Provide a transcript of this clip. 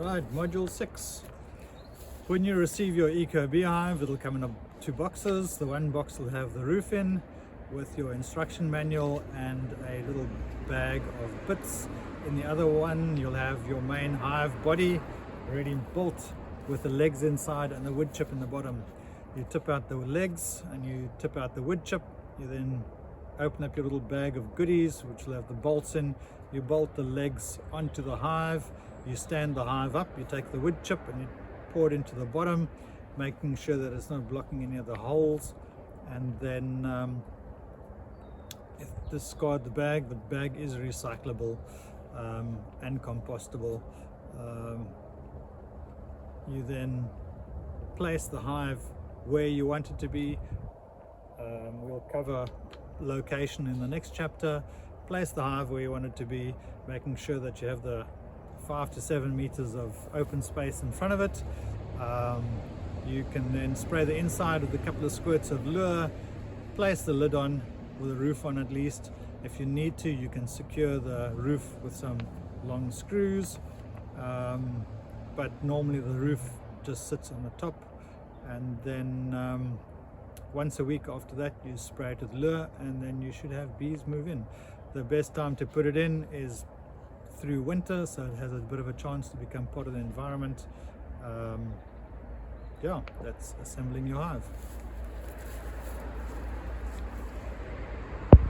Right, module 6. When you receive your eco beehive, it'll come in two boxes. The one box will have the roof in with your instruction manual and a little bag of bits. In the other one you'll have your main hive body already built with the legs inside and the wood chip in the bottom. You tip out the legs and you tip out the wood chip. You then open up your little bag of goodies which will have the bolts in. You bolt the legs onto the hive, you stand the hive up, you take the wood chip and you pour it into the bottom, making sure that it's not blocking any of the holes, and then discard the bag. The bag is recyclable and compostable. You then place the hive where you want it to be. We'll cover location in the next chapter. Place the hive where you want it to be, making sure that you have the 5 to 7 meters of open space in front of it. You can then spray the inside with a couple of squirts of lure, place the lid on with a roof on at least. If you need to, you can secure the roof with some long screws, but normally the roof just sits on the top, and then once a week after that you spray it with lure, and then you should have bees move in. The best time to put it in is through winter, so it has a bit of a chance to become part of the environment. Yeah, that's assembling your hive.